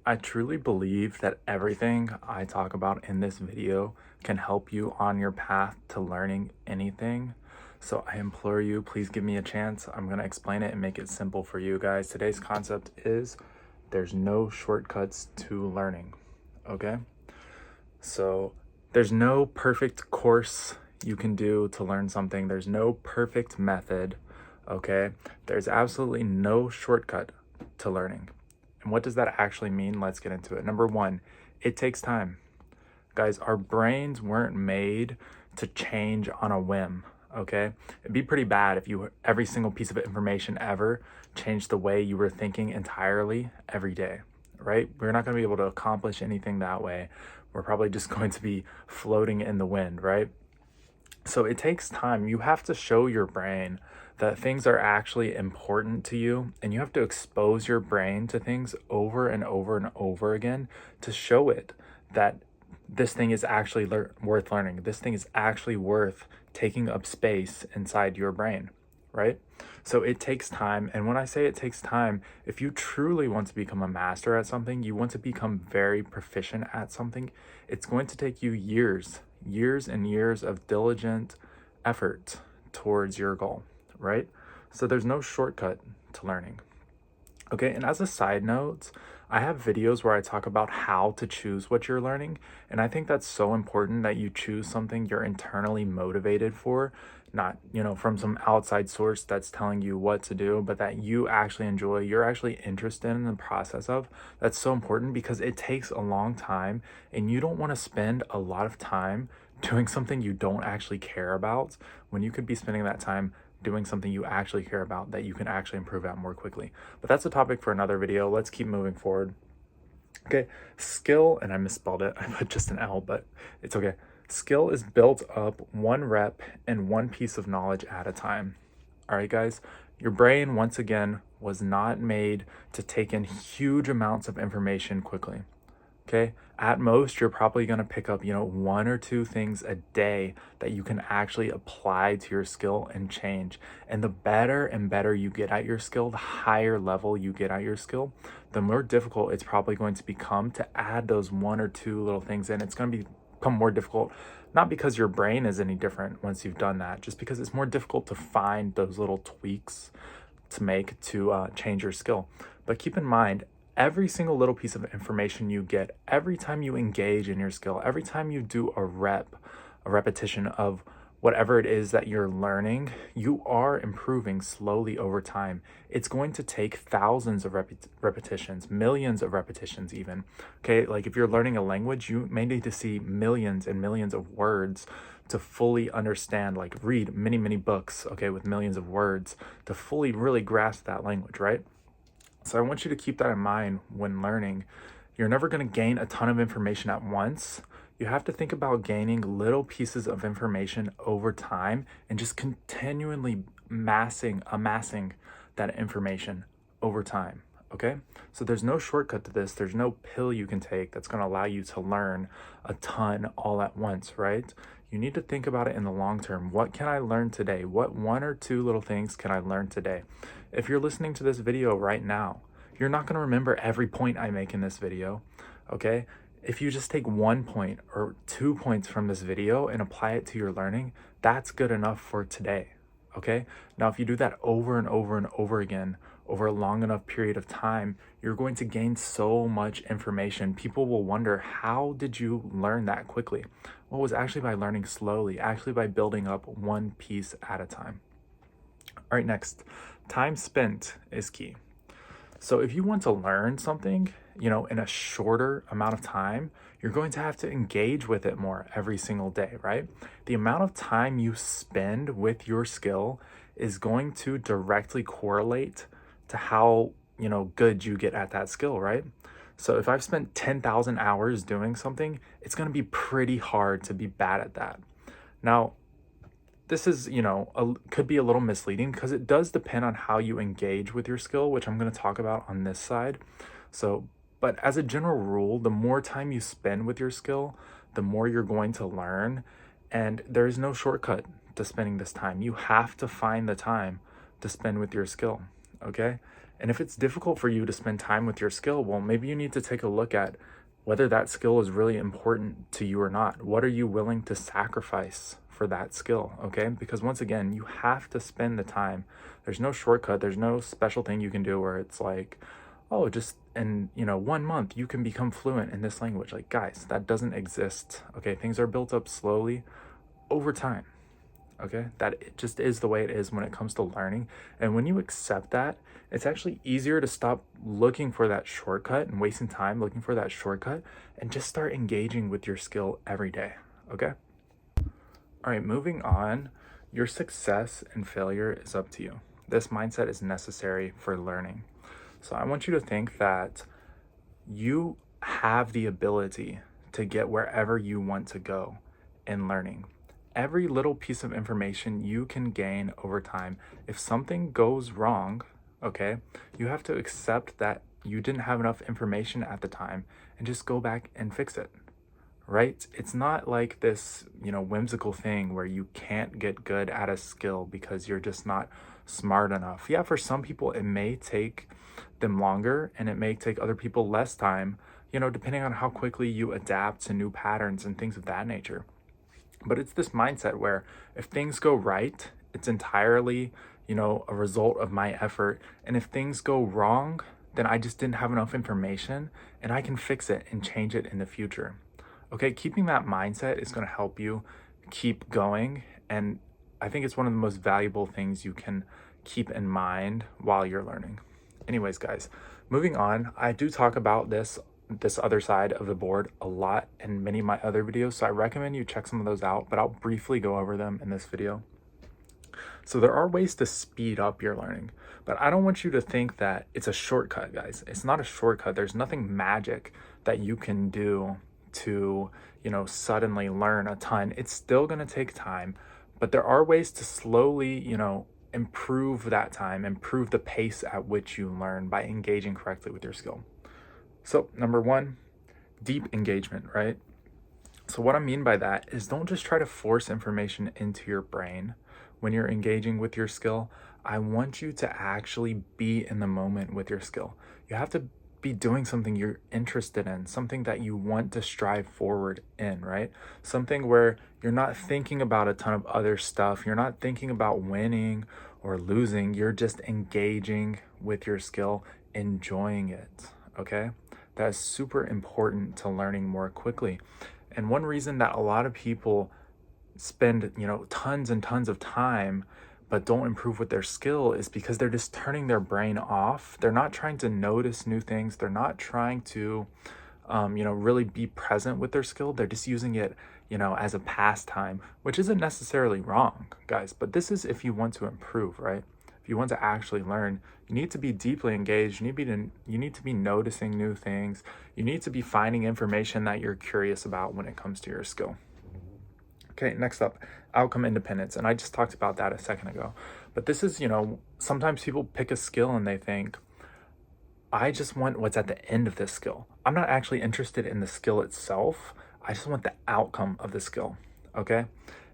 I truly believe that everything I talk about in this video can help you on your path to learning anything. So I implore you, please give me a chance. I'm going to explain it and make it simple for you guys. Today's concept is there's no shortcuts to learning. Okay? So there's no perfect course you can do to learn something. There's no perfect method. Okay? There's absolutely no shortcut to learning. And what does that actually mean? Let's get into it. Number one, it takes time. Guys, our brains weren't made to change on a whim, okay? It'd be pretty bad if every single piece of information ever changed the way you were thinking entirely every day, right? We're not gonna be able to accomplish anything that way. We're probably just going to be floating in the wind, right? So it takes time. You have to show your brain that things are actually important to you, and you have to expose your brain to things over and over and over again to show it that this thing is actually worth learning. This thing is actually worth taking up space inside your brain, right? So it takes time. And when I say it takes time, if you truly want to become a master at something, you want to become very proficient at something, it's going to take you years and years of diligent effort towards your goal, right? So there's no shortcut to learning. Okay, and as a side note, I have videos where I talk about how to choose what you're learning, and I think that's so important that you choose something you're internally motivated for, not, from some outside source that's telling you what to do, but that you actually enjoy, you're actually interested in the process of. That's so important because it takes a long time, and you don't want to spend a lot of time doing something you don't actually care about when you could be spending that time doing something you actually care about that you can actually improve at more quickly. But that's a topic for another video. Let's keep moving forward. Okay, skill, and I misspelled it. I put just an L, but it's okay. Skill is built up one rep and one piece of knowledge at a time. All right, guys, your brain, once again, was not made to take in huge amounts of information quickly. Okay, at most, you're probably going to pick up, one or two things a day that you can actually apply to your skill and change. And the better and better you get at your skill, the higher level you get at your skill, the more difficult it's probably going to become to add those one or two little things in. It's going to become more difficult, not because your brain is any different once you've done that, just because it's more difficult to find those little tweaks to make to change your skill. But keep in mind, every single little piece of information you get, every time you engage in your skill, every time you do a repetition of whatever it is that you're learning, you are improving slowly over time. It's going to take thousands of repetitions, millions of repetitions even. Okay, like if you're learning a language, you may need to see millions and millions of words to fully understand, like read many, many books, okay, with millions of words to fully really grasp that language, right? So I want you to keep that in mind when learning. You're never going to gain a ton of information at once. You have to think about gaining little pieces of information over time and just continually amassing that information over time. Okay? So there's no shortcut to this. There's no pill you can take that's going to allow you to learn a ton all at once, right? You need to think about it in the long term. What can I learn today? What one or two little things can I learn today? If you're listening to this video right now, you're not going to remember every point I make in this video, okay? If you just take 1 point or 2 points from this video and apply it to your learning, that's good enough for today, okay? Now, if you do that over and over and over again, over a long enough period of time, you're going to gain so much information. People will wonder, how did you learn that quickly? Well, it was actually by learning slowly, actually by building up one piece at a time. All right, next, time spent is key. So if you want to learn something, in a shorter amount of time, you're going to have to engage with it more every single day, right? The amount of time you spend with your skill is going to directly correlate to how, good you get at that skill, right? So if I've spent 10,000 hours doing something, it's going to be pretty hard to be bad at that. Now, this is, could be a little misleading because it does depend on how you engage with your skill, which I'm going to talk about on this side. So, but as a general rule, the more time you spend with your skill, the more you're going to learn. And there is no shortcut to spending this time. You have to find the time to spend with your skill, okay? And if it's difficult for you to spend time with your skill, well, maybe you need to take a look at whether that skill is really important to you or not. What are you willing to sacrifice for that skill? Okay, because once again, you have to spend the time. There's no shortcut, there's no special thing you can do where it's like, oh, just in 1 month you can become fluent in this language. Like, guys, that doesn't exist. Okay, things are built up slowly over time. Okay, that it just is the way it is when it comes to learning. And when you accept that, it's actually easier to stop looking for that shortcut and wasting time looking for that shortcut and just start engaging with your skill every day. Okay, all right, moving on. Your success and failure is up to you. This mindset is necessary for learning. So I want you to think that you have the ability to get wherever you want to go in learning. Every little piece of information you can gain over time. If something goes wrong, okay, you have to accept that you didn't have enough information at the time and just go back and fix it, right? It's not like this, whimsical thing where you can't get good at a skill because you're just not smart enough. Yeah, for some people, it may take them longer and it may take other people less time, depending on how quickly you adapt to new patterns and things of that nature. But it's this mindset where if things go right, it's entirely, a result of my effort. And if things go wrong, then I just didn't have enough information and I can fix it and change it in the future. Okay, keeping that mindset is going to help you keep going. And I think it's one of the most valuable things you can keep in mind while you're learning. Anyways, guys, moving on, I do talk about this other side of the board a lot in many of my other videos, so I recommend you check some of those out, but I'll briefly go over them in this video. So there are ways to speed up your learning, but I don't want you to think that it's a shortcut, guys. It's not a shortcut. There's nothing magic that you can do to, suddenly learn a ton. It's still going to take time, but there are ways to slowly, improve that time, improve the pace at which you learn by engaging correctly with your skill. So number one, deep engagement, right? So what I mean by that is don't just try to force information into your brain when you're engaging with your skill. I want you to actually be in the moment with your skill. You have to be doing something you're interested in, something that you want to strive forward in, right? Something where you're not thinking about a ton of other stuff. You're not thinking about winning or losing. You're just engaging with your skill, enjoying it, okay? That is super important to learning more quickly. And one reason that a lot of people spend, tons and tons of time but don't improve with their skill is because they're just turning their brain off. They're not trying to notice new things. They're not trying to, really be present with their skill. They're just using it, as a pastime, which isn't necessarily wrong, guys. But this is if you want to improve, right? If you want to actually learn, you need to be deeply engaged. You need to be noticing new things. You need to be finding information that you're curious about when it comes to your skill. Okay, next up, outcome independence. And I just talked about that a second ago. But this is, sometimes people pick a skill and they think, I just want what's at the end of this skill. I'm not actually interested in the skill itself. I just want the outcome of the skill, okay?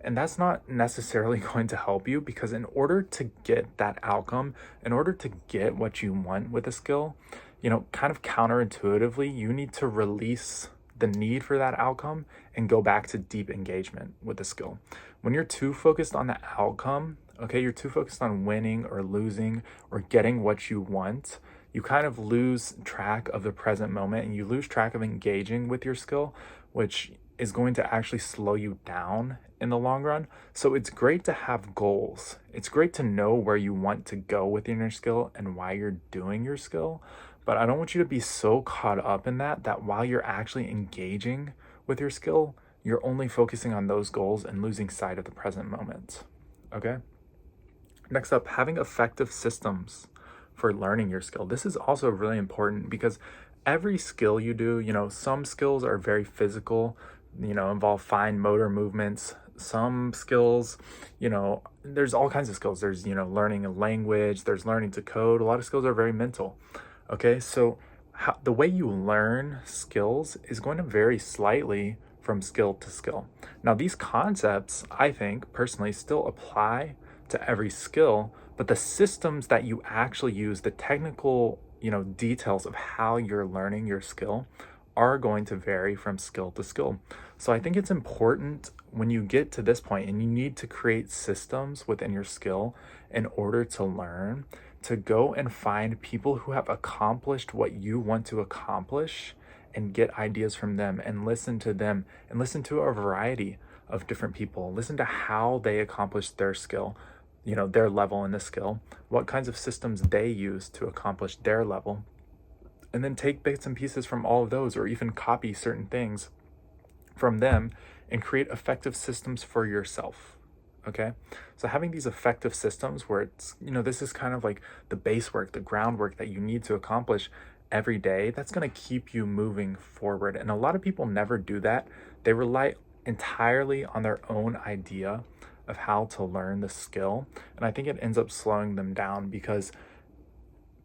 And that's not necessarily going to help you, because in order to get that outcome, in order to get what you want with a skill, kind of counterintuitively, you need to release the need for that outcome and go back to deep engagement with the skill. When you're too focused on the outcome, okay, you're too focused on winning or losing or getting what you want, you kind of lose track of the present moment and you lose track of engaging with your skill, which is going to actually slow you down in the long run. So it's great to have goals. It's great to know where you want to go within your skill and why you're doing your skill. But I don't want you to be so caught up in that while you're actually engaging with your skill, you're only focusing on those goals and losing sight of the present moment, okay? Next up, having effective systems for learning your skill. This is also really important because every skill you do, some skills are very physical, involve fine motor movements. Some skills, there's all kinds of skills. There's, learning a language, there's learning to code. A lot of skills are very mental. Okay, so the way you learn skills is going to vary slightly from skill to skill. Now, these concepts, I think, personally, still apply to every skill, but the systems that you actually use, the technical, details of how you're learning your skill are going to vary from skill to skill. So I think it's important when you get to this point and you need to create systems within your skill in order to learn, to go and find people who have accomplished what you want to accomplish and get ideas from them and listen to them and listen to a variety of different people. Listen to how they accomplished their skill, their level in the skill, what kinds of systems they use to accomplish their level, and then take bits and pieces from all of those, or even copy certain things from them and create effective systems for yourself. Okay, so having these effective systems where it's, this is kind of like the base work, the groundwork that you need to accomplish every day, that's going to keep you moving forward. And a lot of people never do that. They rely entirely on their own idea of how to learn the skill. And I think it ends up slowing them down, because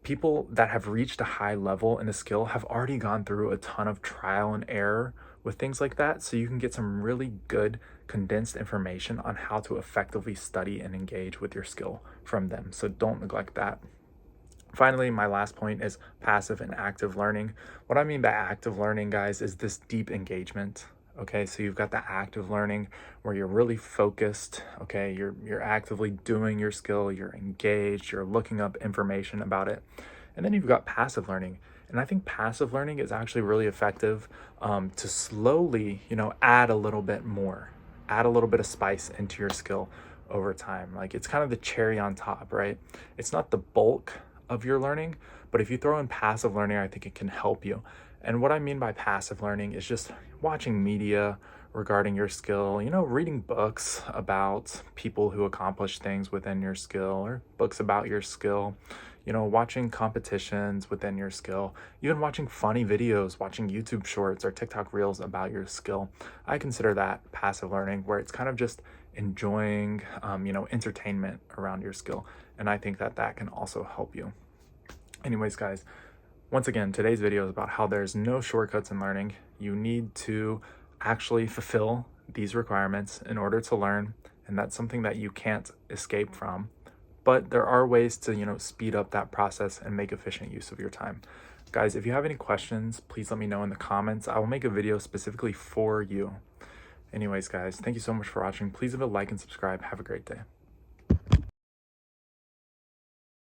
people that have reached a high level in a skill have already gone through a ton of trial and error with things like that. So you can get some really good condensed information on how to effectively study and engage with your skill from them. So don't neglect that. Finally, my last point is passive and active learning. What I mean by active learning, guys, is this deep engagement. Okay, so you've got the active learning where you're really focused. Okay, you're actively doing your skill, you're engaged, you're looking up information about it. And then you've got passive learning. And I think passive learning is actually really effective to slowly, add a little bit more, add a little bit of spice into your skill over time. Like, it's kind of the cherry on top, right? It's not the bulk of your learning, but if you throw in passive learning, I think it can help you. And what I mean by passive learning is just watching media regarding your skill, reading books about people who accomplish things within your skill, or books about your skill, watching competitions within your skill, even watching funny videos, watching YouTube shorts or TikTok reels about your skill. I consider that passive learning, where it's kind of just enjoying, entertainment around your skill. And I think that can also help you. Anyways, guys, once again, today's video is about how there's no shortcuts in learning. You need to actually fulfill these requirements in order to learn, and that's something that you can't escape from. But there are ways to, speed up that process and make efficient use of your time. Guys, if you have any questions, please let me know in the comments. I will make a video specifically for you. Anyways, guys, thank you so much for watching. Please leave a like and subscribe. Have a great day.